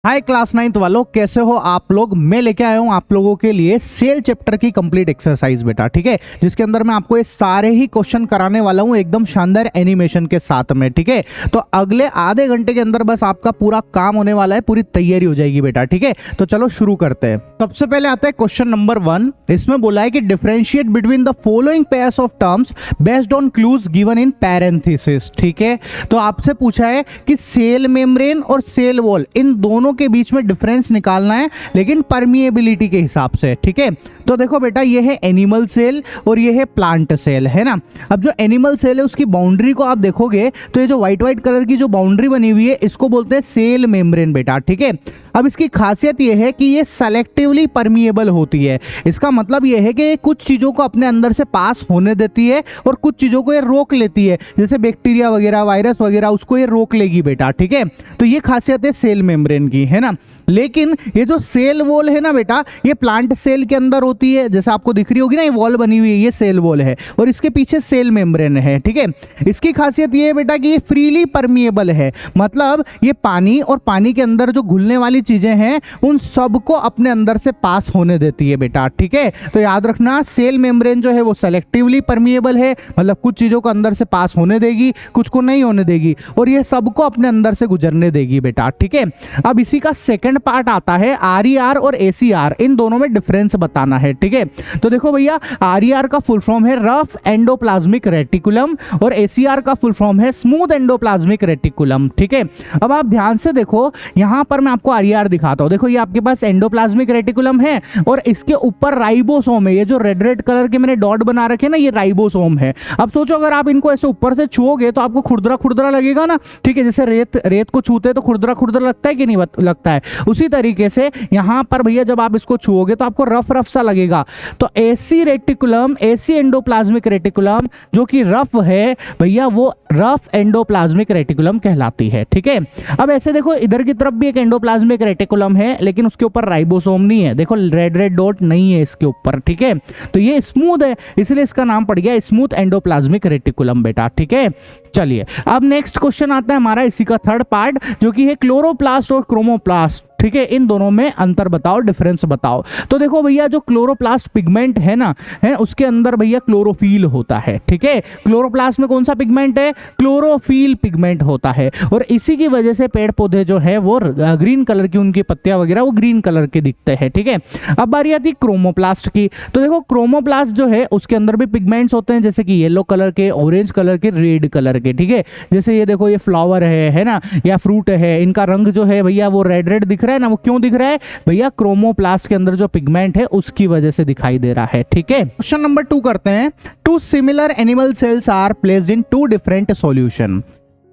हाय class 9th वालों, कैसे हो आप लोग। मैं लेके आया हूँ आप लोगों के लिए सेल चैप्टर की कंप्लीट एक्सरसाइज बेटा, ठीक है, जिसके अंदर मैं आपको ये सारे ही क्वेश्चन कराने वाला हूँ एकदम शानदार एनिमेशन के साथ में, ठीक है। तो अगले आधे घंटे के अंदर बस आपका पूरा काम होने वाला है, पूरी तैयारी हो जाएगी बेटा, ठीक है। तो चलो शुरू करते हैं। सबसे पहले आता है क्वेश्चन नंबर 1। इसमें बोला है कि differentiate between the following pairs of terms based on clues given in parenthesis, ठीक है। तो आपसे पूछा है कि सेल मेम्ब्रेन और सेल वॉल, इन दोनों के बीच में डिफरेंस निकालना है, लेकिन परमिएबिलिटी के हिसाब से, ठीक है। तो देखो बेटा, ये है एनिमल सेल और ये है प्लांट सेल, है ना। अब जो एनिमल सेल है उसकी बाउंड्री को आप देखोगे तो ये जो व्हाइट व्हाइट कलर की जो बाउंड्री बनी हुई है इसको बोलते हैं सेल मेम्ब्रेन बेटा, ठीक है। अब इसकी खासियत ये है कि ये सेलेक्टिवली परमिएबल होती है। इसका मतलब ये है कि ये कुछ चीज़ों को अपने अंदर से पास होने देती है और कुछ चीज़ों को ये रोक लेती है, जैसे बैक्टीरिया वगैरह, वायरस वगैरह, उसको ये रोक लेगी बेटा, ठीक है। तो ये खासियत है सेल मेम्ब्रेन की, है ना। लेकिन ये जो सेल वॉल है ना बेटा, ये प्लांट सेल के अंदर होती है, जैसे आपको दिख रही होगी ना, ये वॉल बनी हुई है, ये सेल वॉल है और इसके पीछे सेल मेम्ब्रेन है, ठीक है। इसकी खासियत ये है बेटा कि ये फ्रीली परमिएबल है, मतलब ये पानी और पानी के अंदर जो घुलने वाली चीजें हैं उन सबको अपने अंदर से पास होने देती है बेटा, ठीक है। तो याद रखना, सेल मेम्ब्रेन जो है वो सेलेक्टिवली परमिएबल है, मतलब कुछ चीजों को अंदर से पास होने देगी, कुछ को नहीं होने देगी, और ये सबको अपने अंदर से गुजरने देगी बेटा, ठीक है। अब इसी का सेकंड पार्ट आता है RER और ACR, इन दोनों में डिफरेंस बताना है, ठीक है। तो देखो भैया, RER का फुल फॉर्म है रफ एंडोप्लाज्मिक रेटिकुलम और ACR का फुल फॉर्म है स्मूथ एंडोप्लाज्मिक रेटिकुलम, ठीक है। अब आप ध्यान से देखो, यहां पर मैं आपको RER दिखाता हूं। देखो, ये आपके पास एंडोप्लाज्मिक रेटिकुलम है और इसके ऊपर राइबोसोम है। ये जो रेड रेड कलर के मैंने डॉट बना रखे ना, ये राइबोसोम है। अब सोचो, अगर आप इनको ऐसे ऊपर से छुओगे तो आपको खुरदरा खुरदरा लगेगा ना, ठीक है। जैसे रेत को छूते तो खुरदरा खुरदरा लगता है कि नहीं लगता है, उसी तरीके से यहां पर भैया जब आप इसको छुओगे तो आपको रफ रफ सा लगेगा। तो AC reticulum, AC endoplasmic reticulum जो कि रफ है भैया, वो रफ एंडोप्लाज्मिक रेटिकुलम कहलाती है, ठीक है। अब ऐसे देखो, इधर की तरफ भी एक एंडोप्लाज्मिक रेटिकुलम है, लेकिन उसके ऊपर राइबोसोम नहीं है। देखो, रेड रेड डॉट नहीं है इसके ऊपर, ठीक है। तो ये स्मूथ है, इसलिए इसका नाम पड़ गया स्मूथ एंडोप्लाज्मिक रेटिकुलम बेटा, ठीक है। चलिए, अब नेक्स्ट क्वेश्चन आता है हमारा इसी का थर्ड पार्ट, जो कि है क्लोरोप्लास्ट और क्रोमोप्लास्ट, ठीक है। इन दोनों में अंतर बताओ, डिफरेंस बताओ। तो देखो भैया, जो क्लोरोप्लास्ट पिगमेंट है ना, है उसके अंदर भैया क्लोरोफिल होता है, ठीक है। क्लोरोप्लास्ट में कौन सा पिगमेंट है? क्लोरोफिल पिगमेंट होता है, और इसी की वजह से पेड़ पौधे जो है वो ग्रीन कलर की, उनकी पत्तियां वगैरह वो ग्रीन कलर के दिखते हैं, ठीक है। अब बारी आती है क्रोमोप्लास्ट की। तो देखो, क्रोमोप्लास्ट जो है उसके अंदर भी पिगमेंट्स होते हैं, जैसे कि येलो कलर के, ऑरेंज कलर के, रेड कलर के, ठीक है। जैसे ये देखो, ये फ्लावर है ना, या फ्रूट है, इनका रंग जो है भैया वो रेड रेड दिख रहा है ना। वो क्यों दिख रहा है भैया? क्रोमोप्लास्ट के अंदर जो पिगमेंट है उसकी वजह से दिखाई दे रहा है, ठीक है। क्वेश्चन नंबर 2 करते हैं। 2 similar animal cells are placed in 2 different solution.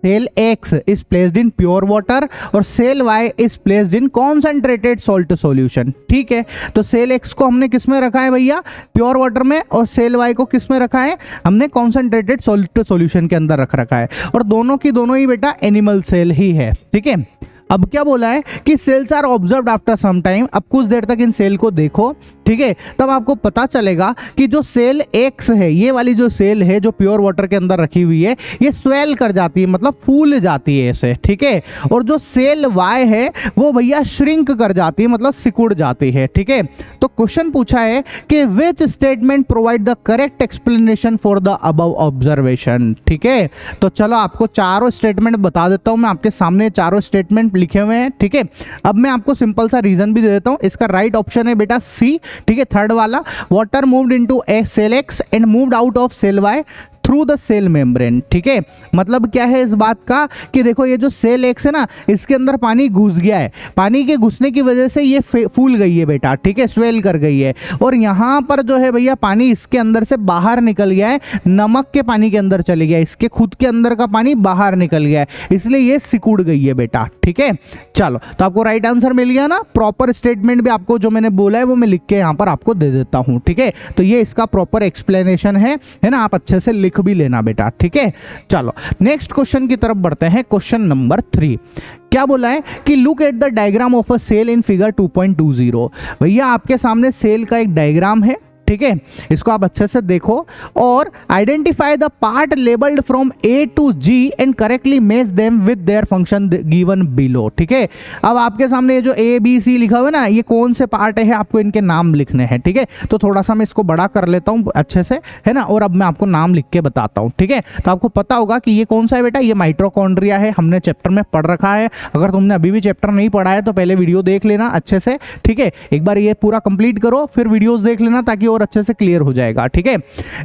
Cell X is placed in pure water और cell Y is placed in concentrated salt solution, ठीक है। तो सेल X को हमने किस में रखा है भैया? प्योर वाटर में, और सेल Y को किस में रखा है? हमने कॉन्सेंट्रेटेड सॉल्ट सॉल्यूशन के अंदर रखा है, और दोनों की दोनों ही बेटा एनिमल सेल ही है, ठीक है। अब क्या बोला है कि cells are observed after some time. अब कुछ देर तक इन सेल को देखो, ठीक है, तब आपको पता चलेगा कि जो सेल X है, ये वाली जो सेल है जो प्योर वाटर के अंदर रखी हुई है, ये स्वेल कर जाती है, मतलब फूल जाती है ऐसे, ठीक है। और जो सेल Y है वो भैया श्रिंक कर जाती है, मतलब सिकुड़ जाती है, ठीक है। तो क्वेश्चन पूछा है कि which statement provide the correct explanation for the above observation, ठीक है। तो चलो आपको चारों स्टेटमेंट बता देता हूं मैं, आपके सामने चारों स्टेटमेंट लिखे हुए हैं, ठीक है। अब मैं आपको सिंपल सा रीजन भी दे देता हूं। इसका राइट ऑप्शन है बेटा C, ठीक है, थर्ड वाला। Water moved into cell X and moved out of cell Y through the cell membrane, ठीक है। मतलब क्या है इस बात का कि देखो, ये जो सेल X है ना, इसके अंदर पानी घुस गया है, पानी के घुसने की वजह से ये फूल गई है बेटा, ठीक है, स्वेल कर गई है। और यहाँ पर जो है भैया पानी इसके अंदर से बाहर निकल गया है, नमक के पानी के अंदर चले गया, इसके खुद के अंदर का पानी बाहर निकल गया है, इसलिए ये सिकुड़ गई है बेटा, ठीक है। चलो, तो आपको राइट आंसर मिल गया ना। प्रॉपर स्टेटमेंट भी आपको जो मैंने बोला है वो मैं लिख के यहाँ पर आपको दे देता हूँ, ठीक है। तो ये इसका प्रॉपर एक्सप्लेनेशन है ना, आप अच्छे से लिख भी लेना बेटा, ठीक है। चलो नेक्स्ट क्वेश्चन की तरफ बढ़ते हैं। क्वेश्चन नंबर 3 क्या बोला है कि look at the diagram of a cell in figure 2.20। भैया आपके सामने सेल का एक डायग्राम है, ठीक है, इसको आप अच्छे से देखो और identify the part labelled from A to G and correctly match them with their function given below. ठीक है, अब आपके सामने ये जो ए बी सी लिखा हुआ है ना, ये कौन से पार्ट है, आपको इनके नाम लिखने हैं। ठीक है, तो थोड़ा सा मैं इसको बड़ा कर लेता हूं अच्छे से, है ना, और अब मैं आपको नाम लिख के बताता हूं। ठीक है, तो आपको पता होगा कि ये कौन सा है बेटा, ये माइटोकॉन्ड्रिया है, हमने चैप्टर में पढ़ रखा है। अगर तुमने अभी भी चैप्टर नहीं पढ़ा है तो पहले वीडियो देख लेना अच्छे से। ठीक है, एक बार ये पूरा कंप्लीट करो, फिर वीडियोस देख लेना ताकि और अच्छे से क्लियर हो जाएगा। ठीक है,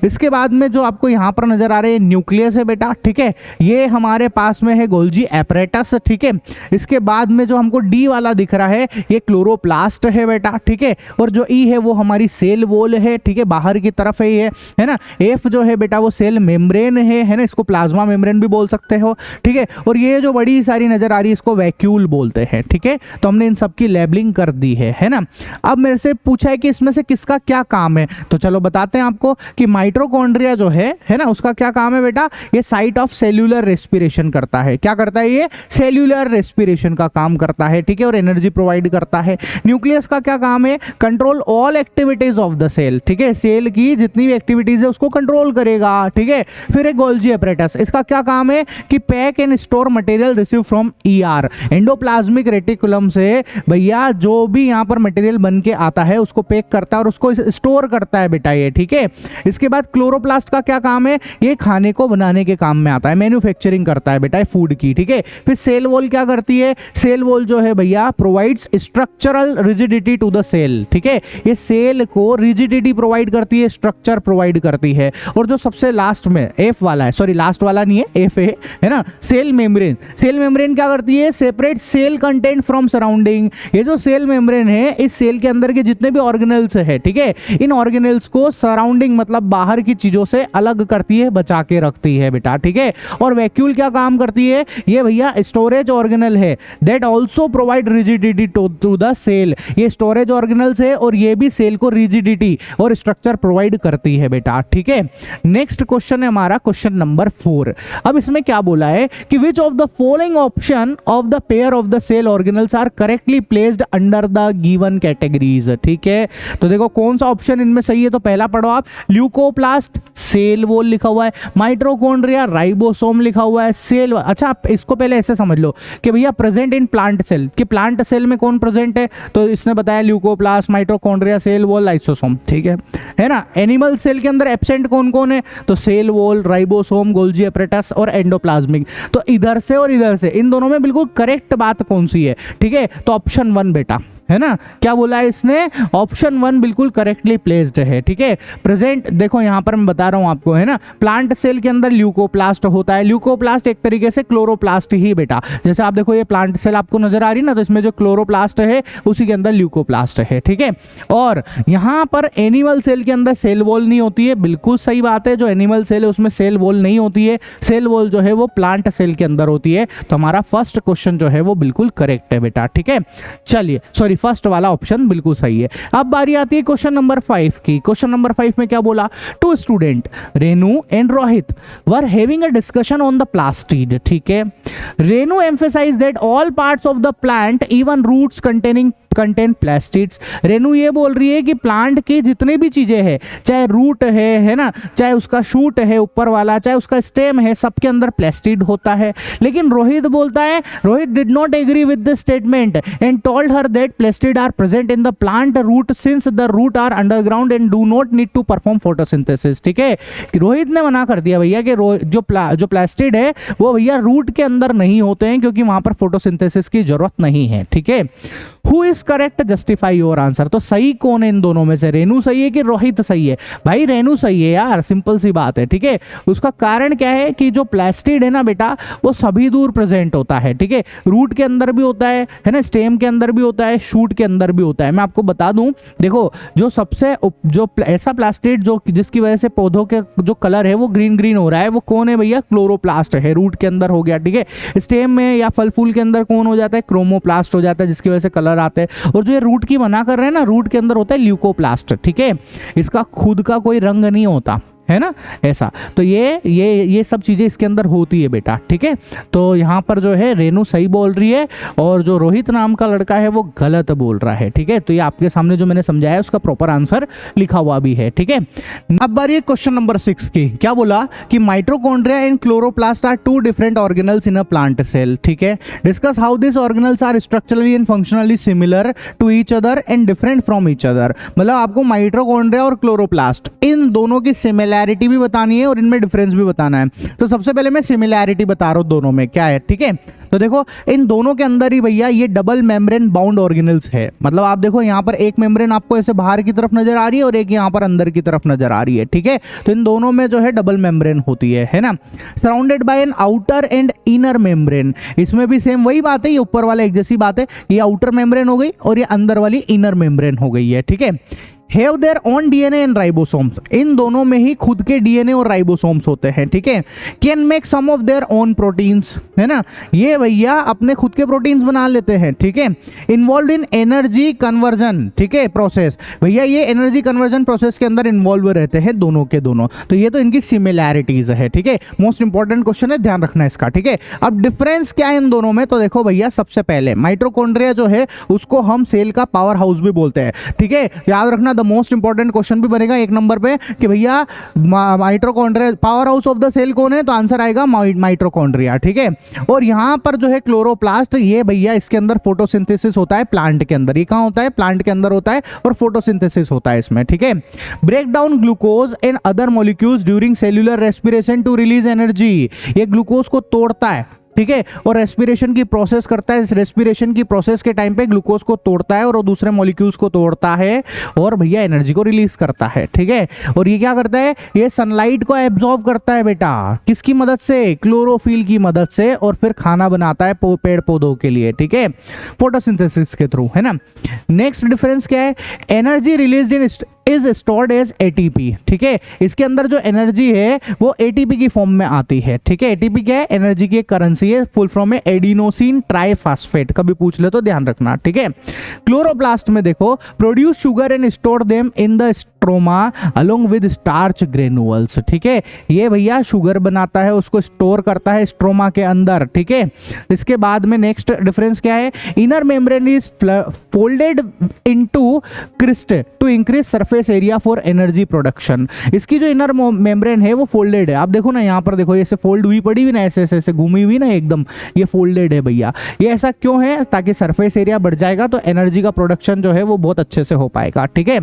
इसके बाद में जो आपको यहाँ पर नजर आ रहे हैं न्यूक्लियस है बेटा। ठीक है, ये हमारे पास में है गोल्जी एपरेटस। ठीक है, इसके बाद में जो हमको डी वाला दिख रहा है ये क्लोरोप्लास्ट है बेटा। ठीक है, और जो ई है वो हमारी सेल वॉल है। ठीक है, बाहर की तरफ है ये, है ना। एफ जो है बेटा वो सेल मेम्ब्रेन है ना, इसको प्लाज्मा मेम्ब्रेन भी बोल सकते हो। ठीक है, और ये जो बड़ी सारी नजर आ रही है इसको वैक्यूल बोलते हैं। ठीक है, तो हमने इन सब की लेबलिंग कर दी है ना। अब मेरे से पूछा है कि इसमें से किसका क्या काम है, तो चलो बताते हैं आपको कि माइटोकॉन्ड्रिया जो है ना, उसका क्या काम है बेटा, ये साइट ऑफ सेल्यूलर रेस्पिरेशन करता है। क्या करता है, ये सेल्यूलर रेस्पिरेशन का काम करता है। ठीक है, और एनर्जी प्रोवाइड करता है। न्यूक्लियस का क्या काम है, control all activities of the cell. ठीक है, सेल की जितनी भी एक्टिविटीज है उसको कंट्रोल करेगा। ठीक है, फिर एक गोल्जी एपरेटस, इसका क्या काम है कि pack and store material receive from ER, endoplasmic reticulum से भैया जो भी यहाँ पर मटेरियल बन के आता है उसको पैक करता है और उसको स्टोर करता है बेटा ये। ठीक है, इसके बाद क्लोरोप्लास्ट का क्या काम है, ये खाने को बनाने के काम में आता है, मैन्युफैक्चरिंग करता है बेटा फूड की। ठीक है, फिर सेल वॉल क्या करती है, सेल वॉल जो है भैया provides structural rigidity to the cell. ठीक है, ये सेल को रिजिडिटी प्रोवाइड करती है, स्ट्रक्चर प्रोवाइड करती है। और जो सबसे लास्ट में एफ वाला है, सॉरी लास्ट वाला नहीं है, एफ है ना, सेल मेम्ब्रेन। सेल मेम्ब्रेन क्या करती है, separate cell content from surrounding. ये जो सेल मेम्ब्रेन है इस सेल के अंदर के जितने भी ऑर्गेनेल्स है, ठीक है, इन ऑर्गेनेल्स को सराउंडिंग मतलब बाहर की चीजों से अलग करती है, बचा के रखती है बेटा। ठीक है, और वैक्यूल क्या काम करती है, ये भैया स्टोरेज ऑर्गेनल है, that also provide rigidity to the cell. ये स्टोरेज ऑर्गेनल्स है और ये भी सेल को रिजिडिटी और स्ट्रक्चर प्रोवाइड करती है बेटा। ठीक है, नेक्स्ट क्वेश्चन है हमारा क्वेश्चन नंबर 4। अब इसमें क्या बोला है कि which of the following option of the pair of the cell organelles are correctly placed under the given categories. ठीक है, तो देखो कौन सा ऑप्शन इनमें सही है, तो पहला पढ़ो आप, ल्यूकोप्लास्ट सेल वॉल लिखा हुआ है, माइटोकॉन्ड्रिया राइबोसोम लिखा हुआ है, सेल। अच्छा आप इसको पहले ऐसे समझ लो कि भैया प्रेजेंट इन प्लांट सेल, कि प्लांट सेल में कौन प्रेजेंट है, तो इसने बताया leucoplast, mitochondria, cell wall, lysosome. ठीक है ना। एनिमल सेल के अंदर एब्सेंट कौन कौन है, तो cell wall, ribosome, Golgi apparatus और एंडोप्लाज्मिक। तो इधर से और इधर से इन दोनों में बिल्कुल करेक्ट बात कौन सी है, ठीक है, तो ऑप्शन 1 बेटा, है ना। क्या बोला है इसने, ऑप्शन 1 बिल्कुल करेक्टली प्लेस्ड है। ठीक है, प्रेजेंट देखो यहां पर मैं बता रहा हूं आपको, है ना, प्लांट सेल के अंदर ल्यूकोप्लास्ट होता है। ल्यूकोप्लास्ट एक तरीके से क्लोरोप्लास्ट ही बेटा, जैसे आप देखो ये प्लांट सेल आपको नजर आ रही है ना, तो इसमें जो क्लोरोप्लास्ट है उसी के अंदर ल्यूकोप्लास्ट है। ठीक है, और यहां पर एनिमल सेल के अंदर सेल वॉल नहीं होती है, बिल्कुल सही बात है, जो एनिमल सेल है उसमें सेल वॉल नहीं होती है, सेल वॉल जो है वो प्लांट सेल के अंदर होती है। तो हमारा फर्स्ट क्वेश्चन जो है वो बिल्कुल करेक्ट है बेटा। ठीक है, चलिए सॉरी फर्स्ट वाला ऑप्शन बिल्कुल सही है। अब बारी आती है क्वेश्चन नंबर 5 की। क्वेश्चन नंबर 5 में क्या बोला, two student Renu and Rohit were having a discussion on the plastid. ठीक है, Renu emphasise that all parts of the plant even roots contain plastids. Renu ये बोल रही है कि प्लांट की जितने भी चीजें हैं, चाहे रूट है ना, चाहे उसका शूट है ऊपर वाला, चाहे उसका स्टेम है, सबके अंदर प्लास्टिड होता है। लेकिन रोहित बोलता है, Rohit did not agree with the statement and told her that plastid are present in the plant root since the root are underground and do not need to perform photosynthesis. ठीक है, रोहित ने मना कर दिया भैया कि जो प्लास्टिड है वो भैया रूट के अंदर नहीं होते हैं क्योंकि वहां पर फोटोसिंथेसिस की जरूरत नहीं है। ठीक है, who is correct, justify your answer. तो सही कौन है इन दोनों में से, रेनू सही है कि रोहित सही है? भाई रेनू सही है यार, सिंपल सी बात है। ठीक है, उसका कारण क्या है कि जो प्लास्टिड है ना बेटा वो सभी दूर प्रेजेंट होता है। ठीक है, रूट के अंदर भी होता है ना, स्टेम के अंदर भी होता है, शूट के अंदर भी होता है। मैं आपको बता दूं, देखो जो सबसे जो ऐसा प्लास्टिड जो जिसकी वजह से पौधों के जो कलर है वो ग्रीन ग्रीन हो रहा है, वो कौन है भैया, क्लोरोप्लास्ट है, रूट के अंदर हो गया। ठीक है, स्टेम में या फल फूल के अंदर कौन हो जाता है, क्रोमोप्लास्ट हो जाता है, जिसकी वजह से कलर आते हैं। और जो ये रूट की मना कर रहे हैं ना, रूट के अंदर होता है ल्यूकोप्लास्ट। ठीक है, इसका खुद का कोई रंग नहीं होता, है ना, ऐसा। तो ये सब चीज़ें इसके अंदर होती है बेटा, ठीक है। तो यहाँ पर जो है रेनू सही बोल रही है और जो रोहित नाम का लड़का है वो गलत बोल रहा है, ठीक है। तो ये आपके सामने जो मैंने समझाया है उसका प्रॉपर आंसर लिखा हुआ भी है, ठीक है। अब बारी है क्वेश्चन नंबर 6 की। क्या बोला कि mitochondria and chloroplast are two different organelles in a plant cell, ठीक है। Discuss how this organelles are structurally and functionally similar to each other and different from each other. मतलब आपको माइटोकॉन्ड्रिया और chloroplast इन दोनों की सिमिलैरिटी भी बतानी है और इनमें डिफरेंस भी बताना है। तो सबसे पहले मैं सिमिलैरिटी बता रहा हूं दोनों में क्या है, ठीक है। तो देखो इन दोनों के अंदर ही भैया ये डबल मेम्ब्रेन बाउंड ऑर्गेनल्स है। मतलब आप देखो यहाँ पर एक मेम्ब्रेन आपको ऐसे बाहर की तरफ नजर आ रही है और एक यहाँ पर अंदर की तरफ नजर आ रही है, ठीक है। तो इन दोनों में जो है डबल मेम्ब्रेन होती है ना। Surrounded by an outer and inner membrane, इसमें भी सेम वही बात है, ये ऊपर वाला एक जैसी बात है। ये आउटर मेम्ब्रेन हो गई और ये अंदर वाली इनर मेम्ब्रेन हो गई है, ठीक है। Have their own DNA and ribosomes, इन दोनों में ही खुद के डीएनए और राइबोसोम्स होते हैं, ठीक है। Can make some of their own proteins, है ना, ये भैया अपने खुद के प्रोटीन्स बना लेते हैं, ठीक है। इन्वॉल्व इन एनर्जी कन्वर्जन, ठीक है, प्रोसेस, भैया ये एनर्जी कन्वर्जन प्रोसेस के अंदर इन्वॉल्व रहते हैं दोनों के दोनों। तो ये तो इनकी सिमिलैरिटीज है, ठीक है। मोस्ट इंपॉर्टेंट क्वेश्चन है, ध्यान रखना इसका, ठीक है। अब डिफरेंस क्या है इन दोनों में, तो देखो भैया सबसे पहले माइटोकॉन्ड्रिया जो है उसको हम सेल का पावर हाउस भी बोलते हैं, ठीक है। याद रखना, द मोस्ट इंपॉर्टेंट क्वेश्चन भी बनेगा एक नंबर पे कि भैया mitochondria power house of the cell कौन है, तो आंसर आएगा माइटोकॉन्ड्रिया, ठीक है। और यहां पर जो है क्लोरोप्लास्ट, ये भैया इसके अंदर फोटोसिंथेसिस होता है प्लांट के अंदर। ये कहां होता है, प्लांट के अंदर होता है और फोटोसिंथेसिस होता है इसमें, ठीक है। Break down glucose and other molecules during cellular respiration to release energy, ये ग्लूकोज को तोड़ता है, ठीक है, और रेस्पिरेशन की प्रोसेस करता है। इस रेस्पिरेशन की प्रोसेस के टाइम पे ग्लूकोज को तोड़ता है और दूसरे मॉलिक्यूल्स को तोड़ता है और भैया एनर्जी को रिलीज करता है, ठीक है। और ये क्या करता है, ये सनलाइट को एब्जॉर्ब करता है बेटा, किसकी मदद से, क्लोरोफिल की मदद से, और फिर खाना बनाता है पेड़ पौधों के लिए, ठीक है, फोटोसिंथेसिस के थ्रू, है ना। नेक्स्ट डिफरेंस क्या है, energy released in is stored as ATP, ठीक है। इसके अंदर जो एनर्जी है वो एटीपी की फॉर्म में आती है, ठीक है। एटीपी क्या है, एनर्जी की एक करेंसी है, फुल फॉर्म है एडिनोसिन ट्राइफॉस्फेट, कभी पूछ ले तो ध्यान रखना, ठीक है। क्लोरोप्लास्ट में देखो, produce sugar and store them in the stroma along with starch granules, ठीक है। ये भैया शुगर बनाता है, उसको स्टोर करता है स्ट्रोमा के अंदर, ठीक है। इसके बाद में नेक्स्ट डिफरेंस क्या है, inner membrane is folded into cristae to increase surface area for energy production. इसकी जो इनर मेम्ब्रेन है वो फोल्डेड है, आप देखो ना यहाँ पर देखो, ऐसे फोल्ड हुई पड़ी हुई ना, ऐसे ऐसे घूमी हुई ना एकदम, ये फोल्डेड है भैया। ये ऐसा क्यों है, ताकि सरफेस एरिया बढ़ जाएगा तो एनर्जी का प्रोडक्शन जो है वो बहुत अच्छे से हो पाएगा, ठीक है।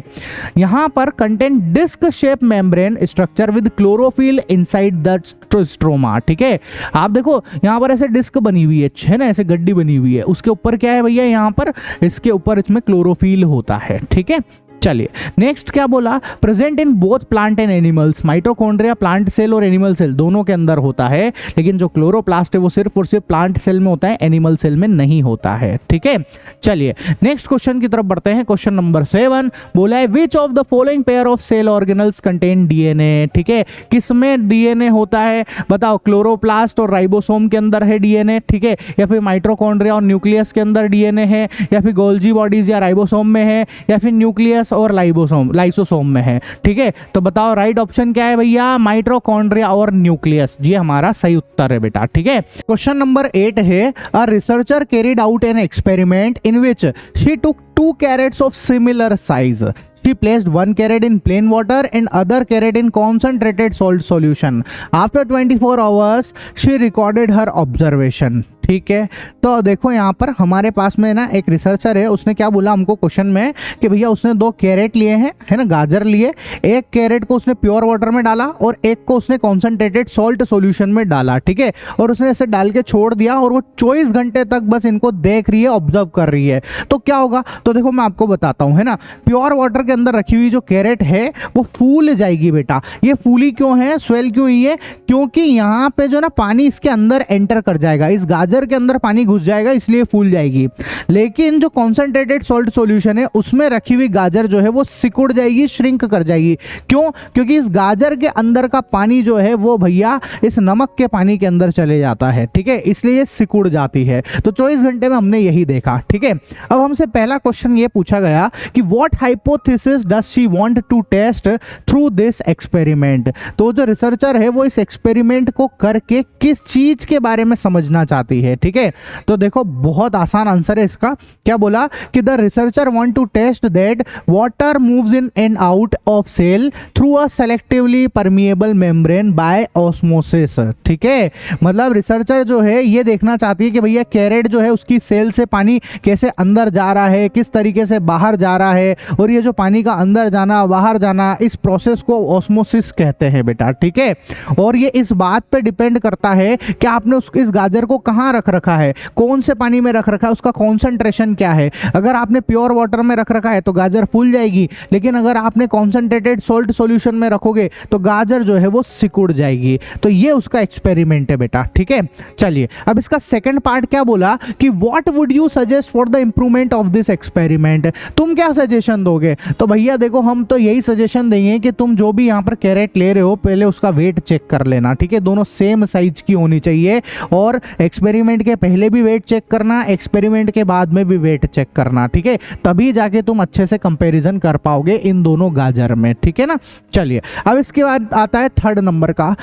यहाँ पर content disc shape membrane structure with chlorophyll inside the stroma, ठीक है। आप देखो यहाँ पर ऐसे डिस्क बनी हुई है ना, ऐसे गड्डी बनी हुई है, उसके ऊपर क्या है भैया, यहाँ पर इसके ऊपर इसमें क्लोरोफिल होता है, ठीक है। चलिए नेक्स्ट क्या बोला, present in both plant and animals, mitochondria plant cell और एनिमल सेल दोनों के अंदर होता है, लेकिन जो क्लोरोप्लास्ट है वो सिर्फ और सिर्फ प्लांट सेल में होता है, एनिमल सेल में नहीं होता है, ठीक है। चलिए नेक्स्ट क्वेश्चन की तरफ बढ़ते हैं। क्वेश्चन नंबर 7 बोला है, which of the following pair of cell organelles contain DNA, ठीक है। किसमें डीएनए होता है बताओ, क्लोरोप्लास्ट और राइबोसोम के अंदर है डीएनए, ठीक है, या फिर माइटोकॉन्ड्रिया और न्यूक्लियस के अंदर डीएनए है, या फिर गोल्जी बॉडीज या राइबोसोम में है, या फिर न्यूक्लियस और लाइसोसोम में है, ठीक है। तो बताओ राइट ऑप्शन क्या है भैया, माइटोकॉन्ड्रिया और न्यूक्लियस, ये हमारा सही उत्तर है बेटा, ठीक है। क्वेश्चन नंबर 8 है, a researcher carried out an experiment in which she took 2 carats of similar size. She placed 1 carat in plain water and other carat in concentrated salt solution. After 24 hours, she recorded her observation. ठीक है, तो देखो यहाँ पर हमारे पास में ना एक रिसर्चर है, उसने क्या बोला हमको क्वेश्चन में कि भैया उसने 2 कैरेट लिए हैं, है ना, गाजर लिए, एक कैरेट को उसने प्योर वाटर में डाला और एक को उसने कॉन्सेंट्रेटेड सॉल्ट सॉल्यूशन में डाला, ठीक है, और उसने ऐसे डाल के छोड़ दिया और वो 24 घंटे तक बस इनको देख रही है, ऑब्जर्व कर रही है। तो क्या होगा, तो देखो मैं आपको बताता हूँ, है ना, प्योर वाटर के अंदर रखी हुई जो कैरेट है वो फूल जाएगी बेटा। ये फूली क्यों है, स्वेल क्यों हुई है, क्योंकि यहाँ पे जो ना पानी इसके अंदर एंटर कर जाएगा, इस गाजर गाजर के अंदर पानी घुस जाएगा इसलिए फूल जाएगी, लेकिन जो कॉन्सेंट्रेटेड सॉल्ट सॉल्यूशन है उसमें रखी हुई गाजर जो है वो सिकुड़ जाएगी, श्रिंक कर जाएगी। क्यों? क्योंकि इस गाजर के अंदर का पानी जो है वो भैया इस नमक के पानी के अंदर चले जाता है, ठीक है, इसलिए ये सिकुड़ जाती है। तो 24 घंटे में हमने यही देखा, ठीक है। अब हमसे पहला क्वेश्चन ये पूछा गया कि what hypothesis does she want to test through this experiment. तो जो रिसर्चर है वो इस एक्सपेरिमेंट को करके किस चीज के बारे में समझना चाहती है, ठीक है। तो देखो बहुत आसान आंसर है इसका। क्या बोला कि the researcher want to test that water moves in and out of cell through a selectively permeable membrane by osmosis, ठीक है। मतलब रिसर्चर जो है ये देखना चाहती है कि भैया कैरेट जो है उसकी सेल से पानी कैसे अंदर जा रहा है, किस तरीके से बाहर जा रहा है, और ये जो पानी का अंदर जाना बाहर जाना इस प्रोसेस को ऑस्मोसिस कहते हैं बेटा, ठीक है। और ये इस बात पे डिपेंड करता है कि आपने इस गाजर को कहाँ रख रखा है, कौन से पानी में रख रखा है, उसका कॉन्सेंट्रेशन क्या है। अगर आपने प्योर वाटर में रख रखा है तो गाजर फूल जाएगी, लेकिन अगर आपने कॉन्सेंट्रेटेड सॉल्ट सॉल्यूशन में रखोगे तो गाजर जो है वो सिकुड़ जाएगी। तो ये उसका एक्सपेरिमेंट है बेटा, ठीक है। चलिए अब इसका सेकंड पार्ट क्या बोला कि what would you suggest for the improvement of this experiment. तुम क्या सजेशन दोगे? तो भैया देखो हम तो यही सजेशन देंगे कि तुम जो भी यहाँ पर कैरेट ले रहे हो पहले उसका वेट चेक कर लेना, ठीक है। दोनों सेम साइज की होनी चाहिए, और एक्सपेरिमेंट के पहले भी वेट चेक करना, एक्सपेरिमेंट के बाद में भी वेट चेक करना, ठीक है। तभी जाके तुम अच्छे से कंपैरिजन कर पाओगे इन दोनों गाजर में, ठीक है ना। चलिए अब इसके बाद आता है थर्ड नंबर का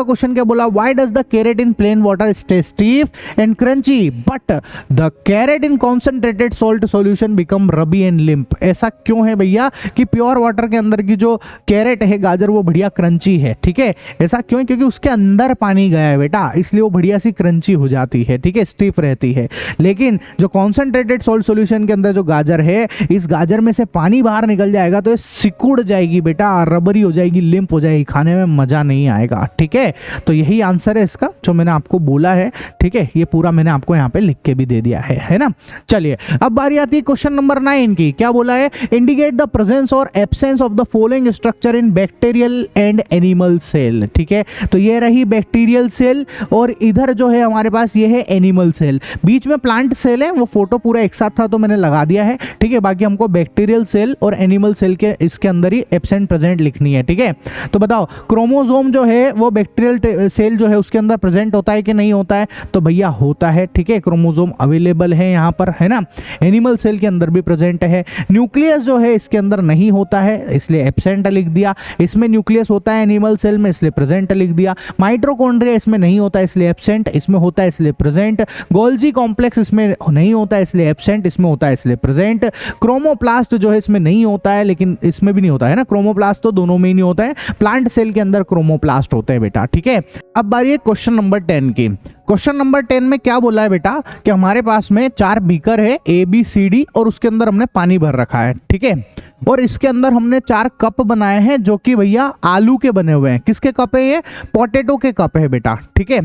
क्वेश्चन। क्या बोला? Why does the carrot in plain water stay stiff and crunchy but the carrot in concentrated salt solution become rubbery and limp. ऐसा क्यों है भैया कि प्योर वाटर के अंदर की जो कैरेट है गाजर वो बढ़िया क्रंची है, ठीक है। ऐसा क्यों है? क्योंकि उसके अंदर पानी गया है बेटा, इसलिए वो बढ़िया सी क्रंची हो जाती है, ठीक है, स्टिफ रहती है। लेकिन जो कॉन्सेंट्रेटेड सॉल्ट सॉल्यूशन के अंदर जो गाजर है, इस गाजर में से पानी बाहर निकल जाएगा तो ये सिकुड़ जाएगी बेटा, रबरी हो जाएगी, लिम्प हो जाएगी, खाने में मजा नहीं आएगा, ठीक है। तो यही आंसर है इसका जो मैंने आपको बोला है, ठीक है। ये पूरा मैंने आपको यहाँ पे लिख के भी दे दिया है ना। चलिए अब बारी आती है क्वेश्चन नंबर 9 की। क्या बोला है? इंडिकेट द प्रेजेंस और absence of the following structure in bacterial and animal cell, ठीक है। तो ये रही बैक्टीरियल सेल और इधर जो है हमारे पास ये है एनिमल सेल, बीच में प्लांट सेल है, वो फोटो पूरा एक साथ था तो मैंने लगा दिया है, ठीक है। बाकी हमको बैक्टीरियल सेल और एनिमल सेल के इसके अंदर ही एब्सेंट प्रेजेंट लिखनी है, ठीक है। तो बताओ क्रोमोसोम जो है वो बैक्टीरियल सेल जो है उसके अंदर प्रेजेंट होता है कि नहीं होता है? तो भैया होता है, ठीक है। क्रोमोसोम अवेलेबल है यहाँ पर, है ना। एनिमल सेल के अंदर भी प्रेजेंट है। न्यूक्लियस जो है इसके अंदर नहीं होता है इसलिए एब्सेंट लिख दिया। इसमें न्यूक्लियस होता है एनिमल सेल में इसलिए प्रेजेंट लिख दिया। माइटोकॉन्ड्रिया इसमें नहीं होता इसलिए एब्सेंट, इसमें होता है इसलिए प्रेजेंट। गोल्जी कॉम्प्लेक्स इसमें नहीं होता इसलिए एब्सेंट, इसमें होता है इसलिए प्रेजेंट। क्रोमोप्लास्ट जो है इसमें नहीं होता है लेकिन इसमें भी नहीं होता है ना, क्रोमोप्लास्ट तो दोनों में ही नहीं होता है। प्लांट सेल के अंदर क्रोमोप्लास्ट होते हैं बेटा, ठीक है। अब बारी है क्वेश्चन नंबर 10 की। क्वेश्चन नंबर 10 में क्या बोला है बेटा कि हमारे पास में 4 बीकर है ABCD और उसके अंदर हमने पानी भर रखा है, ठीक है। और इसके अंदर हमने 4 कप बनाए हैं जो कि भैया आलू के बने हुए हैं। किसके कप है ये? पोटैटो के कप है बेटा, ठीक है।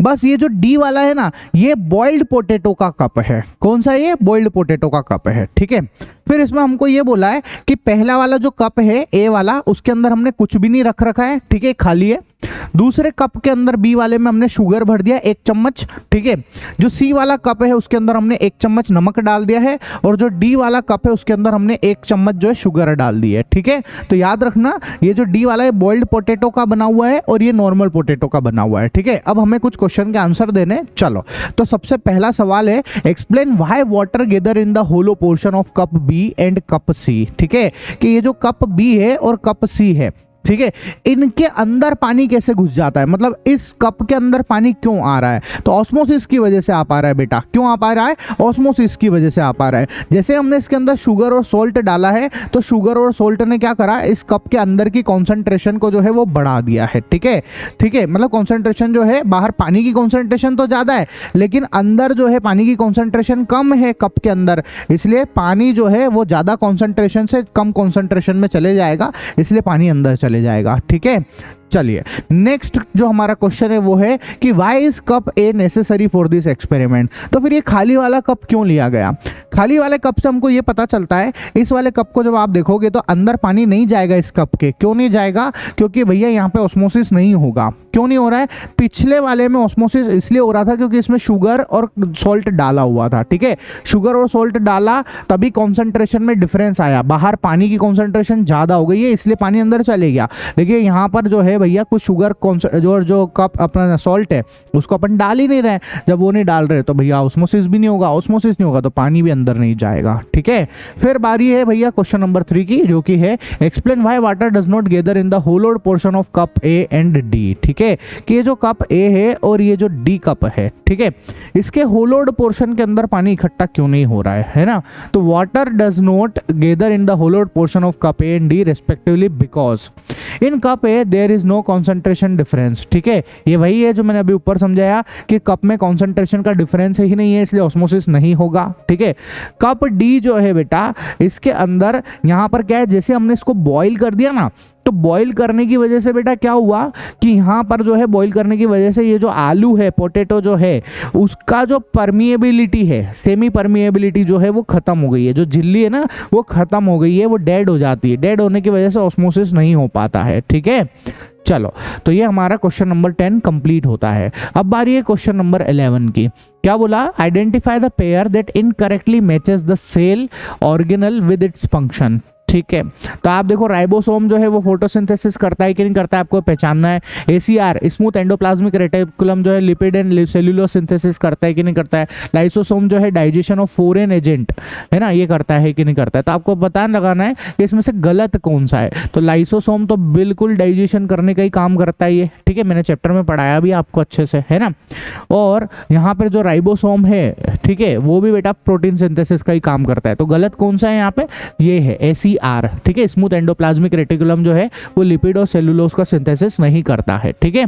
बस ये जो D वाला है ना ये बॉइल्ड पोटैटो का कप है। कौन सा? ये बॉइल्ड पोटैटो का कप है, ठीक है। फिर इसमें हमको ये बोला है कि पहला वाला जो कप है A वाला उसके अंदर हमने कुछ भी नहीं रख रखा है, ठीक है, खाली है। दूसरे कप के अंदर B वाले में हमने शुगर भर दिया 1 चम्मच, ठीक है। जो C वाला कप है उसके अंदर हमने 1 चम्मच नमक डाल दिया है और जो D वाला कप है उसके अंदर हमने 1 चम्मच जो है शुगर डाल दी है, ठीक है। तो याद रखना ये जो D वाला है बॉइल्ड पोटैटो का बना हुआ है और ये नॉर्मल पोटैटो का बना हुआ है, ठीक है। अब हमें कुछ क्वेश्चन के आंसर देने, चलो। तो सबसे पहला सवाल है explain why water gather in the hollow portion of cup B and cup C, ठीक है। कि ये जो कप B है और कप C है, ठीक है, इनके अंदर पानी कैसे घुस जाता है, मतलब इस कप के अंदर पानी क्यों आ रहा है? तो ऑस्मोसिस की वजह से आ पा रहा है बेटा। क्यों आ पा रहा है? ऑस्मोसिस की वजह से आ पा रहा है। जैसे हमने इसके अंदर शुगर और सोल्ट डाला है तो शुगर और सोल्ट ने क्या करा, इस कप के अंदर की कॉन्सेंट्रेशन को जो है वो बढ़ा दिया है, ठीक है, ठीक है। मतलब कॉन्सेंट्रेशन जो है, बाहर पानी की कॉन्सेंट्रेशन तो ज्यादा है लेकिन अंदर जो है पानी की कॉन्सेंट्रेशन कम है कप के अंदर, इसलिए पानी जो है वो ज्यादा कॉन्सेंट्रेशन से कम कॉन्सेंट्रेशन में चले जाएगा, इसलिए पानी अंदर चले जाएगा, ठीक है। चलिए नेक्स्ट जो हमारा क्वेश्चन है वो है कि why is cup a necessary for this experiment. तो फिर ये खाली वाला कप क्यों लिया गया? खाली वाले कप से हमको ये पता चलता है, इस वाले कप को जब आप देखोगे तो अंदर पानी नहीं जाएगा इस कप के। क्यों नहीं जाएगा? क्योंकि भैया यहाँ पे ऑस्मोसिस नहीं होगा। क्यों नहीं हो रहा है? पिछले वाले में ऑस्मोसिस इसलिए हो रहा था क्योंकि इसमें शुगर और सॉल्ट डाला हुआ था, ठीक है। शुगर और सॉल्ट डाला तभी कॉन्सेंट्रेशन में डिफरेंस आया, बाहर पानी की कॉन्सेंट्रेशन ज़्यादा हो गई है इसलिए पानी अंदर चले गया। लेकिन यहाँ पर जो है भैया कुछ शुगर जो कप अपना सॉल्ट है उसको अपन डाल ही नहीं रहे। जब वो नहीं डाल रहे तो भैया ऑस्मोसिस भी नहीं होगा, ऑस्मोसिस नहीं होगा तो पानी भी अंदर नहीं जाएगा, ठीक है। फिर बारी है भैया क्वेश्चन नंबर 3 की, जो कि है explain why water does not gather in the hollowed portion of cup A and D, ठीक है। कि ये जो कप ए है और ये जो डी कप है, ठीक है, इसके होलोड पोर्शन के अंदर पानी इकट्ठा क्यों नहीं हो रहा है ना? तो water does not gather in the hollowed portion of cup A and D respectively because in cup A there is no concentration difference, ठीक है। ये वही है जो मैंने अभी ऊपर समझाया कि कप में कॉन्सेंट्रेशन का डिफरेंस ही नहीं है इसलिए ऑस्मोसिस नहीं होगा, ठीक है। कप डी जो है बेटा इसके अंदर यहाँ पर क्या है, जैसे हमने इसको बॉईल कर दिया ना, तो बॉईल करने की वजह से बेटा क्या हुआ कि यहाँ पर जो है बॉईल करने की वजह से ये जो आलू है, पोटैटो जो है, उसका जो परमिएबिलिटी है, सेमी परमिएबिलिटी जो है वो खत्म हो गई है। जो झिल्ली है ना वो खत्म हो गई है, वो डेड हो जाती है। डेड होने की वजह से ऑस्मोसिस नहीं हो पाता है, ठीक है। चलो तो ये हमारा क्वेश्चन नंबर 10 कंप्लीट होता है। अब बारी है क्वेश्चन नंबर 11 की। क्या बोला? Identify the pair that incorrectly matches the cell organelle with its function, ठीक है। तो आप देखो राइबोसोम जो है वो फोटोसिंथेसिस करता है कि नहीं करता है, आपको पहचानना है। एसीआर स्मूथ एंडोप्लाज्मिक रेटिकुलम जो है लिपिड एंड सेल्यूलोज सिंथेसिस करता है कि नहीं करता है। लाइसोसोम जो है डाइजेशन ऑफ फॉरेन एजेंट है ना, ये करता है कि नहीं करता है। तो आपको पता लगाना है कि इसमें से गलत कौन सा है। तो लाइसोसोम तो बिल्कुल डाइजेशन करने का ही काम करता है ये, ठीक है। मैंने चैप्टर में पढ़ाया भी आपको अच्छे से, है ना। और यहाँ पर जो राइबोसोम है, ठीक है, वो भी बेटा प्रोटीन सिंथेसिस का ही काम करता है। तो गलत कौन सा है यहाँ पे? ये है एसीआर, ठीक है। स्मूथ एंडोप्लाज्मिक रेटिकुलम जो है वो लिपिड और सेलुलोज का सिंथेसिस नहीं करता है, ठीक है।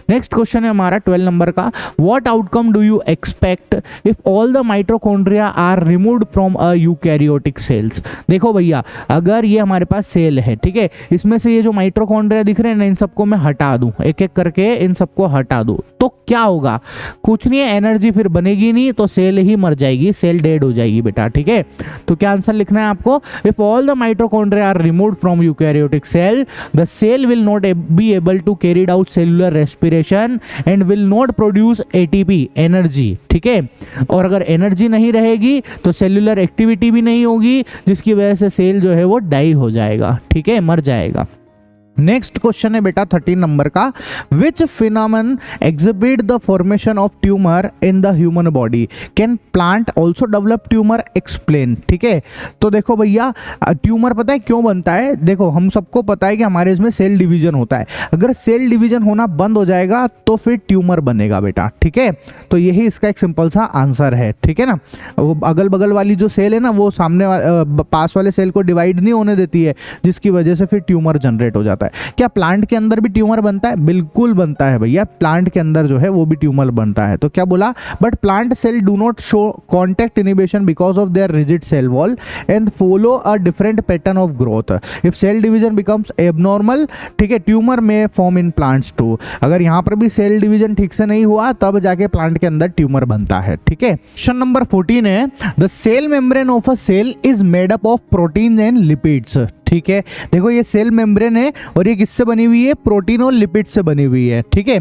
नेक्स्ट क्वेश्चन है हमारा 12 नंबर का। What outcome do you expect if all the mitochondria are removed from a eukaryotic cells? देखो भैया, अगर ये हमारे पास सेल है, ठीक है, इसमें से ये जो माइटोकॉन्ड्रिया दिख रहे हैं ना, इन सबको मैं हटा दूं, एक एक करके इन सबको हटा दूं, तो क्या होगा? कुछ नहीं है, एनर्जी फिर बनेगी नहीं, तो सेल ही मर जाएगी, सेल डेड हो जाएगी बेटा, ठीक है। तो क्या आंसर लिखना है आपको? If all the mitochondria are removed from eukaryotic cell, the cell will not be able to carry out cellular respiration and will not produce ATP energy, ठीक है। और अगर एनर्जी नहीं रहेगी तो सेल्यूलर एक्टिविटी भी नहीं होगी, जिसकी वजह से सेल जो है वो डाई हो जाएगा, ठीक है, मर जाएगा। नेक्स्ट क्वेश्चन है बेटा 13 नंबर का। Which phenomenon exhibit the formation of tumour in the human body? Can plant also develop tumour? Explain, ठीक है। तो देखो भैया, ट्यूमर पता है क्यों बनता है? देखो हम सबको पता है कि हमारे इसमें सेल डिवीजन होता है। अगर सेल डिवीजन होना बंद हो जाएगा तो फिर ट्यूमर बनेगा बेटा, ठीक है। तो यही इसका एक सिंपल सा आंसर है, ठीक है ना। वो अगल बगल वाली जो सेल है ना, वो सामने पास वाले सेल को डिवाइड नहीं होने देती है, जिसकी वजह से फिर ट्यूमर जनरेट हो जाता है। क्या प्लांट के अंदर भी ट्यूमर बनता है? बिल्कुल बनता है भैया, प्लांट के अंदर जो है वो भी ट्यूमर बनता है। तो क्या बोला? But plant cell do not show contact inhibition because of their rigid cell wall and follow a different pattern of growth. If cell division becomes abnormal, ठीक है, ट्यूमर में फॉर्म इन प्लांट्स टू। अगर यहाँ पर भी cell division ठीक से नहीं हुआ तब जाके प्लांट के अंदर ट्यूमर बनता है, ठीक है। क्वेश्चन नंबर 14 है the cell membrane of a cell is made up of protein and lipids, ठीक है। देखो ये सेल मेम्ब्रेन है और ये किससे बनी हुई है? प्रोटीन और लिपिड से बनी हुई है, ठीक है।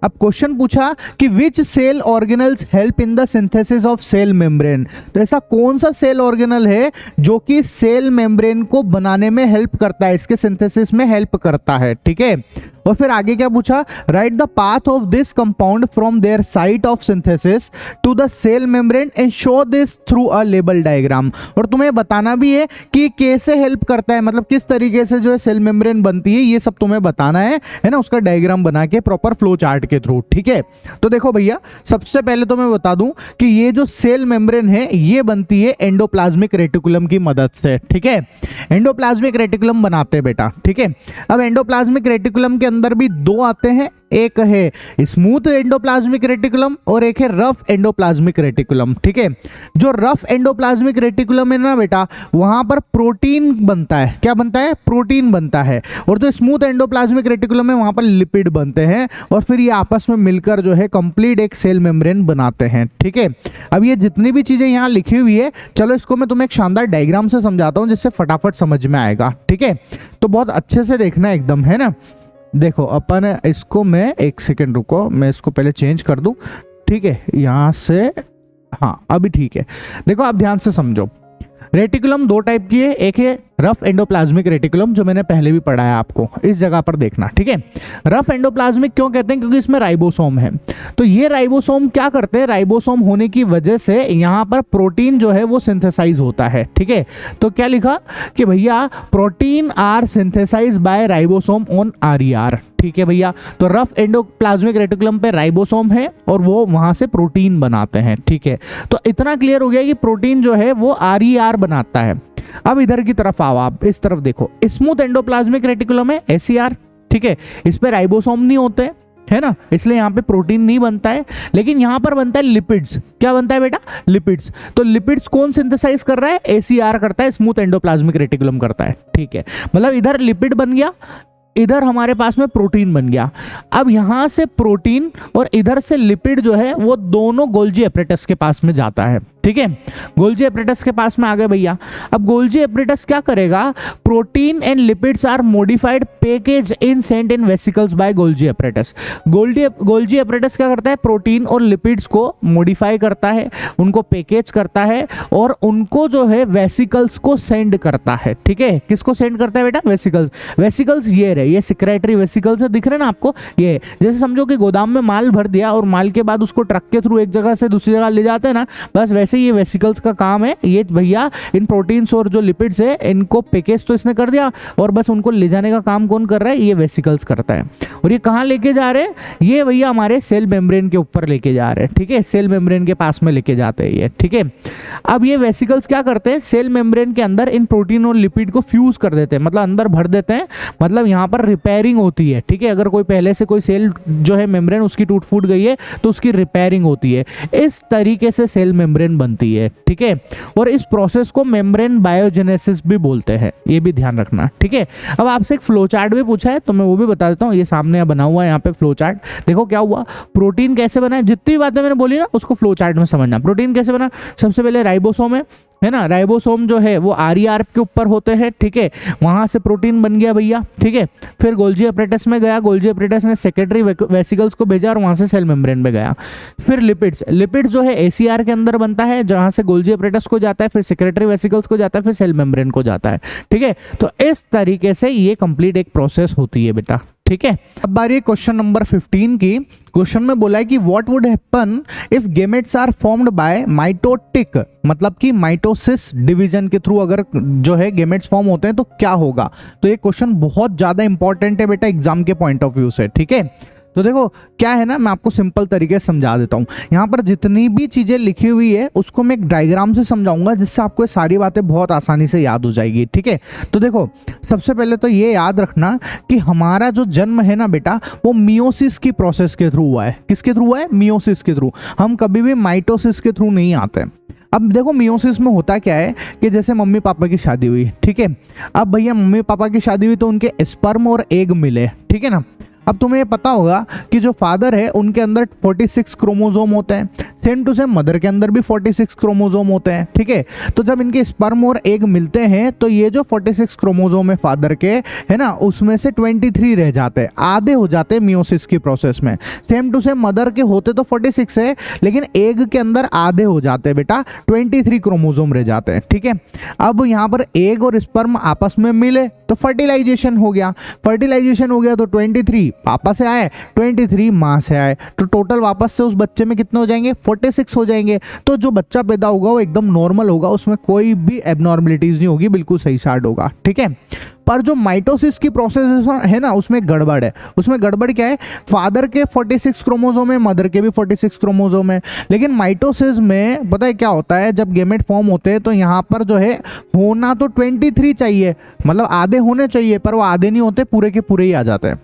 अब क्वेश्चन पूछा कि which cell organelles help in the synthesis of cell membrane? तो ऐसा कौन सा सेल ऑर्गेनल है जो कि सेल मेम्ब्रेन को बनाने में हेल्प करता है, इसके सिंथेसिस में हेल्प करता है, ठीक है। और फिर आगे क्या पूछा? Write the path of this compound from their site of synthesis to the cell membrane and show this through a label diagram. और तुम्हें बताना भी है कि कैसे हेल्प करता है, मतलब किस तरीके से जो है सेल मेम्ब्रेन बनती है, ये सब तुम्हें बताना है ना, उसका डायग्राम बना के प्रॉपर फ्लो चार्ट के थ्रू, ठीक है। तो देखो भैया, सबसे पहले तो मैं बता दूं कि ये जो सेल मेम्ब्रेन है ये बनती है एंडोप्लाज्मिक रेटिकुलम की मदद से, ठीक है। एंडोप्लाज्मिक रेटिकुलम बनाते हैं बेटा, ठीक है। अब एंडोप्लाज्मिक रेटिकुलम के अंदर भी दो आते हैं, एक है स्मूथ एंडोप्लाज्मिक रेटिकुलम और एक है रफ एंडोप्लाज्मिक रेटिकुलम। ठीक है, जो रफ एंडोप्लाज्मिक रेटिकुलम है ना बेटा, वहां पर प्रोटीन बनता है। क्या बनता है? प्रोटीन बनता है। और जो स्मूथ एंडोप्लाज्मिक रेटिकुलम है वहां पर लिपिड बनते हैं और फिर ये आपस में मिलकर जो है कंप्लीट एक सेल मेम्ब्रेन बनाते हैं। ठीक है, अब ये जितनी भी चीजें यहाँ लिखी हुई है, चलो इसको मैं तुम्हें एक शानदार डायग्राम से समझाता हूँ जिससे फटाफट समझ में आएगा। ठीक है, तो बहुत अच्छे से देखना एकदम, है ना। देखो अपन इसको, मैं एक सेकेंड रुको, मैं इसको पहले चेंज कर दूं। ठीक है, यहाँ से, हाँ अभी ठीक है। देखो आप ध्यान से समझो, रेटिकुलम दो टाइप की है, एक है रफ एंडोप्लाज्मिक रेटिकुलम जो मैंने पहले भी पढ़ाया आपको, इस जगह पर देखना। ठीक है, रफ एंडोप्लाज्मिक क्यों कहते हैं? क्योंकि इसमें राइबोसोम है। तो ये राइबोसोम क्या करते हैं? राइबोसोम होने की वजह से यहाँ पर प्रोटीन जो है वो सिंथेसाइज होता है। ठीक है, तो क्या लिखा कि भैया protein are synthesise by ribosome on RER। ठीक है भैया, तो रफ एंडोप्लाज्मिक रेटिकुलम पे राइबोसोम है और वो वहां से प्रोटीन बनाते हैं। ठीक है, तो इतना क्लियर हो गया कि प्रोटीन जो है वो RER बनाता है। अब इधर की तरफ आओ, आप इस तरफ देखो, स्मूथ एंडोप्लाज्मिक रेटिकुलम है SER। ठीक है, इस पे राइबोसोम नहीं होते, है ना, इसलिए यहाँ पे प्रोटीन नहीं बनता है, लेकिन यहाँ पर बनता है लिपिड्स। क्या बनता है बेटा? लिपिड्स। तो लिपिड्स कौन सिंथेसाइज कर रहा है? SER करता है, स्मूथ एंडोप्लाज्मिक रेटिकुलम करता है। ठीक है, मतलब इधर लिपिड बन गया, इधर हमारे पास में प्रोटीन बन गया। अब यहां से प्रोटीन और इधर से लिपिड जो है वो दोनों गोल्जी एपरेटस के पास में जाता है। ठीक है, गोल्जी एपरेटस के पास में आ गए भैया। अब गोल्जी एपरेटस क्या करेगा? Protein and lipids are modified package in sent in vesicles by Golgi apparatus. Golgi apparatus क्या करता है? प्रोटीन और लिपिड्स को मॉडिफाई करता है, उनको पैकेज करता है और उनको जो है वेसिकल्स को सेंड करता है। ठीक है, किसको सेंड करता है बेटा? वेसिकल्स। वेसिकल्स ये रहे, ये सिक्रेटरी वेसिकल्स है, दिख रहे ना आपको? ये जैसे समझो कि गोदाम में माल भर दिया और माल के बाद उसको ट्रक के थ्रू एक जगह से दूसरी जगह ले जाते हैं ना, बस वैसे ये वेसिकल्स का काम है। ये भैया इन प्रोटीन्स और जो लिपिड्स है इनको पैकेज तो इसने कर दिया और बस उनको ले जाने का काम कौन कर रहा है? ये वेसिकल्स करता है। और ये कहाँ लेके जा रहे हैं? ये भैया हमारे सेल मेम्ब्रेन के ऊपर लेके जा रहे हैं। ठीक है, सेल मेम्ब्रेन के पास में लेके जाते हैं ये। ठीक है, अब ये वेसिकल्स क्या करते हैं? सेल मेम्ब्रेन के अंदर इन प्रोटीन और लिपिड को फ्यूज कर देते हैं, मतलब अंदर भर देते हैं, मतलब यहाँ पर रिपेयरिंग होती है। ठीक है, अगर कोई पहले से कोई सेल जो है मेम्ब्रेन उसकी टूट फूट गई है तो उसकी रिपेयरिंग होती है। इस तरीके से सेल मेम्ब्रेन बनती है। ठीक है, और इस प्रोसेस को मेम्ब्रेन बायोजेनेसिस भी बोलते हैं, ये भी ध्यान रखना। ठीक है, अब आपसे एक फ्लो चार्ट भी पूछा है तो मैं वो भी बता देता हूँ। ये सामने बना हुआ है यहाँ पे फ्लो चार्ट। देखो क्या हुआ, प्रोटीन कैसे बना है, जितनी बातें मैंने बोली ना उसको फ्लो चार्ट में समझना। प्रोटीन कैसे बना? सबसे पहले राइबोसोम है ना, राइबोसोम जो है वो RER के ऊपर होते हैं। ठीक है, वहां से प्रोटीन बन गया भैया। ठीक है, फिर गोल्जी एपरेटस में गया, गोल्जी एपरेटस ने सेक्रेटरी वेसिकल्स को भेजा और वहां से सेल मेम्ब्रेन में गया। फिर लिपिड्स जो है SER के अंदर बनता है, जहां से गोल्जी एपरेटस को जाता है, फिर सेक्रेटरी वेसिकल्स को जाता है, फिर सेल मेम्ब्रेन को जाता है। ठीक है, तो इस तरीके से ये कंप्लीट एक प्रोसेस होती है बेटा। ठीक है, अब बारी क्वेश्चन नंबर 15 की। क्वेश्चन में बोला है कि what would happen if gametes are formed by mitotic, मतलब कि माइटोसिस डिवीजन के थ्रू अगर जो है गेमेट्स फॉर्म होते हैं तो क्या होगा। तो ये क्वेश्चन बहुत ज्यादा इंपॉर्टेंट है बेटा एग्जाम के पॉइंट ऑफ व्यू से। ठीक है, तो देखो क्या है ना, मैं आपको सिंपल तरीके से समझा देता हूँ। यहाँ पर जितनी भी चीज़ें लिखी हुई है उसको मैं एक डायग्राम से समझाऊंगा जिससे आपको ये सारी बातें बहुत आसानी से याद हो जाएगी। ठीक है, तो देखो सबसे पहले तो ये याद रखना कि हमारा जो जन्म है ना बेटा वो मियोसिस की प्रोसेस के थ्रू हुआ है। किसके थ्रू हुआ है? मियोसिस के थ्रू। हम कभी भी माइटोसिस के थ्रू नहीं आते। अब देखो मियोसिस में होता क्या है कि जैसे मम्मी पापा की शादी हुई, ठीक है, अब भैया मम्मी पापा की शादी हुई तो उनके स्पर्म और एग मिले। ठीक है ना, अब तुम्हें पता होगा कि जो फादर है उनके अंदर 46 क्रोमोसोम होते हैं, सेम टू सेम मदर के अंदर भी 46 क्रोमोसोम होते हैं। ठीक है, तो जब इनके स्पर्म और एग मिलते हैं तो ये जो 46 क्रोमोसोम है फादर के, है ना, उसमें से 23 रह जाते हैं, आधे हो जाते हैं मियोसिस की प्रोसेस में। सेम टू सेम मदर के होते तो 46 है, लेकिन एग के अंदर आधे हो जाते हैं बेटा, 23 क्रोमोसोम रह जाते हैं। ठीक है, अब यहाँ पर एग और स्पर्म आपस में मिले तो फर्टिलाइजेशन हो गया। फर्टिलाइजेशन हो गया तो 23 पापा से आए, 23 माँ से आए, तो टोटल वापस से उस बच्चे में कितने हो जाएंगे? 46 हो जाएंगे। तो जो बच्चा पैदा होगा वो एकदम नॉर्मल होगा, उसमें कोई भी एबनॉर्मलिटीज नहीं होगी, बिल्कुल सही स्टार्ट होगा। ठीक है, पर जो माइटोसिस की प्रोसेस है ना उसमें गड़बड़ है। उसमें गड़बड़ क्या है? फादर के 46 क्रोमोसोम है, मदर के भी 46 क्रोमोसोम है, लेकिन माइटोसिस में पता है क्या होता है, जब गेमेट फॉर्म होते हैं तो यहाँ पर जो है होना तो 23 चाहिए, मतलब आधे होने चाहिए, पर वो आधे नहीं होते, पूरे के पूरे ही आ जाते हैं।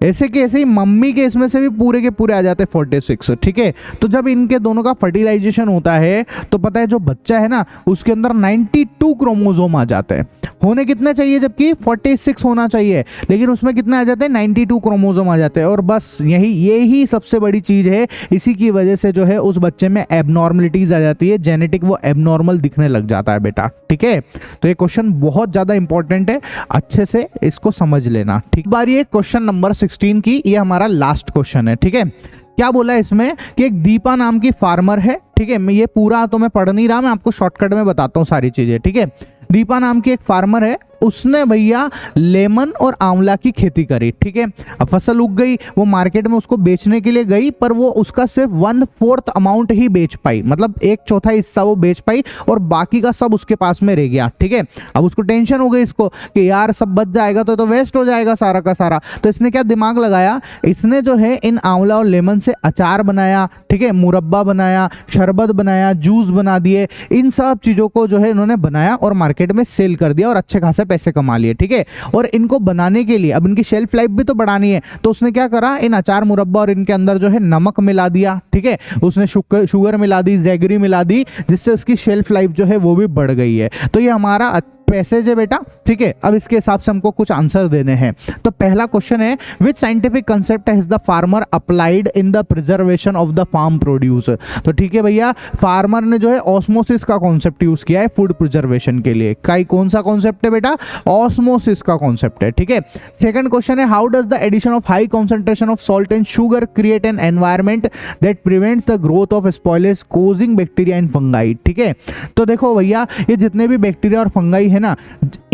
ऐसे के ऐसे ही मम्मी के इसमें से भी पूरे के पूरे आ जाते हैं 46, ठीक है। तो जब इनके दोनों का फर्टिलाइजेशन होता है तो पता है जो बच्चा है ना उसके अंदर 92 क्रोमोसोम आ जाते हैं। होने कितने चाहिए जबकि 46 होना चाहिए, लेकिन उसमें कितने आ जाते हैं 92 क्रोमोसोम आ जाते हैं। और बस यही सबसे बड़ी चीज है, इसी की वजह से जो है उस बच्चे में एबनॉर्मलिटीज आ जाती है, जेनेटिक वो एबनॉर्मल दिखने लग जाता है बेटा, ठीक है। तो ये क्वेश्चन बहुत ज्यादा इंपॉर्टेंट है, अच्छे से इसको समझ लेना, ठीक। बारी है क्वेश्चन नंबर 16 की, ये हमारा लास्ट क्वेश्चन है, ठीक है। क्या बोला है इसमें कि एक दीपा नाम की फार्मर है, ठीक है। मैं ये पूरा तो मैं पढ़ नहीं रहा, मैं आपको शॉर्टकट में बताता हूँ सारी चीजें, ठीक है। दीपा नाम की एक फार्मर है, उसने भैया लेमन और आंवला की खेती करी, ठीक है। अब फसल उग गई, वो मार्केट में उसको बेचने के लिए गई, पर वो उसका सिर्फ 1/4 अमाउंट ही बेच पाई, मतलब 1/4 हिस्सा वो बेच पाई और बाकी का सब उसके पास में रह गया, ठीक है। अब उसको टेंशन हो गई इसको कि यार सब बच जाएगा तो वेस्ट हो जाएगा सारा का सारा। तो इसने क्या दिमाग लगाया, इसने जो है इन आंवला और लेमन से अचार बनाया, ठीक है, मुरब्बा बनाया, शरबत बनाया, जूस बना दिए, इन सब चीजों को जो है इन्होंने बनाया और मार्केट में सेल कर दिया और अच्छे खासे पैसे कमा लिए, ठीक है। और इनको बनाने के लिए अब इनकी शेल्फ लाइफ भी तो बढ़ानी है, तो उसने क्या करा, इन अचार मुरब्बा और इनके अंदर जो है नमक मिला दिया, ठीक है। उसने शुगर मिला दी, जैगरी मिला दी, जिससे उसकी शेल्फ लाइफ जो है वो भी बढ़ गई है। तो ये हमारा पैसेज है बेटा, ठीक है। अब इसके हिसाब से हमको कुछ आंसर देने हैं। तो पहला क्वेश्चन है, which scientific concept has the farmer applied in the preservation of the farm produce. तो ठीक है भैया, फार्मर ने जो है ऑस्मोसिस का कॉन्सेप्ट यूज किया है फूड प्रिजर्वेशन के लिए। कौन सा कॉन्सेप्ट है बेटा, ऑस्मोसिस का कॉन्सेप्ट है, ठीक है। सेकंड क्वेश्चन है, how does the addition of high concentration of salt and sugar create an environment that prevents the growth of spoilage causing bacteria and fungi, ठीक है। तो देखो भैया, ये जितने भी बैक्टीरिया और फंगाई है ना,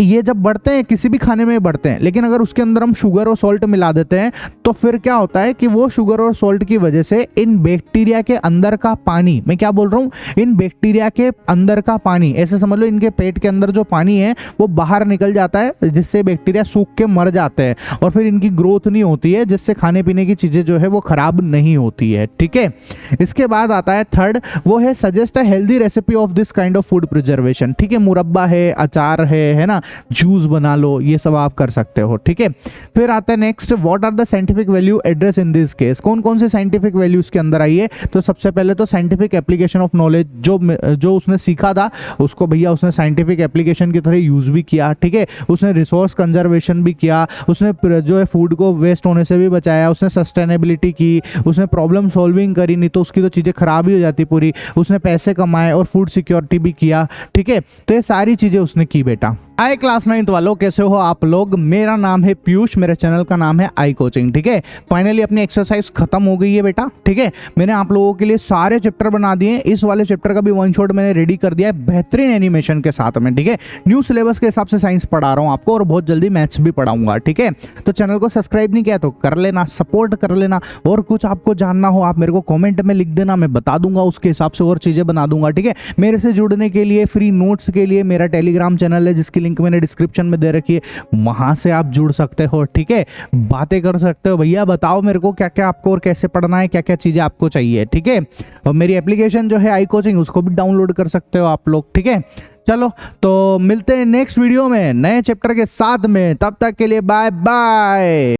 ये जब बढ़ते हैं किसी भी खाने में बढ़ते हैं, लेकिन अगर उसके अंदर हम शुगर और सॉल्ट मिला देते हैं तो फिर क्या होता है कि वो शुगर और सॉल्ट की वजह से इन बैक्टीरिया के अंदर का पानी, मैं क्या बोल रहा हूँ, इन बैक्टीरिया के अंदर का पानी, ऐसे समझ लो इनके पेट के अंदर जो पानी है वो बाहर निकल जाता है, जिससे बैक्टीरिया सूख के मर जाते हैं और फिर इनकी ग्रोथ नहीं होती है, जिससे खाने पीने की चीजें जो है वो खराब नहीं होती है, ठीक है। इसके बाद आता है थर्ड, वो है suggest a healthy recipe of this kind of food preservation, ठीक है। मुरब्बा है, अचार है ना, जूस बना लो, ये सब आप कर सकते हो, ठीक है। फिर आता है next, what are the scientific value address in this case. कौन कौन से साइंटिफिक वैल्यू इसके अंदर आई है, तो सबसे पहले तो साइंटिफिक एप्लीकेशन ऑफ नॉलेज, जो उसने सीखा था उसको भैया उसने साइंटिफिक एप्लीकेशन की तरह यूज भी किया, ठीक है। उसने रिसोर्स कंजर्वेशन भी किया, उसने जो है फूड को वेस्ट होने से भी बचाया, उसने सस्टेनेबिलिटी की, उसने प्रॉब्लम सॉल्विंग करी, नहीं तो उसकी तो चीजें खराब ही हो जाती पूरी, उसने पैसे कमाए और फूड सिक्योरिटी भी किया, ठीक है। तो ये सारी चीजें उसने की बेटा। हाय क्लास 9th वालों, कैसे हो आप लोग। मेरा नाम है पीयूष, मेरे चैनल का नाम है आई कोचिंग, ठीक है। फाइनली अपनी एक्सरसाइज खत्म हो गई है बेटा, ठीक है। मैंने आप लोगों के लिए सारे चैप्टर बना दिए हैं, इस वाले चैप्टर का भी वन शॉट मैंने रेडी कर दिया है बेहतरीन एनिमेशन के साथ में, ठीक है। न्यू सिलेबस के हिसाब से साइंस पढ़ा रहा हूँ आपको और बहुत जल्दी मैथ्स भी पढ़ाऊंगा, ठीक है। तो चैनल को सब्सक्राइब नहीं किया तो कर लेना, सपोर्ट कर लेना, और कुछ आपको जानना हो आप मेरे को कॉमेंट में लिख देना, मैं बता दूंगा, उसके हिसाब से और चीजें बना दूंगा, ठीक है। मेरे से जुड़ने के लिए, फ्री नोट्स के लिए मेरा टेलीग्राम चैनल है जिसकी लिंक मैंने डिस्क्रिप्शन में दे रखी है, वहां से आप जुड़ सकते हो, ठीक है। बातें कर सकते हो, भैया बताओ मेरे को क्या क्या आपको और कैसे पढ़ना है, क्या क्या चीजें आपको चाहिए, ठीक है। और मेरी एप्लीकेशन जो है आई कोचिंग, उसको भी डाउनलोड कर सकते हो आप लोग, ठीक है। चलो तो मिलते हैं नेक्स्ट वीडियो में नए चैप्टर के साथ में, तब तक के लिए बाय बाय।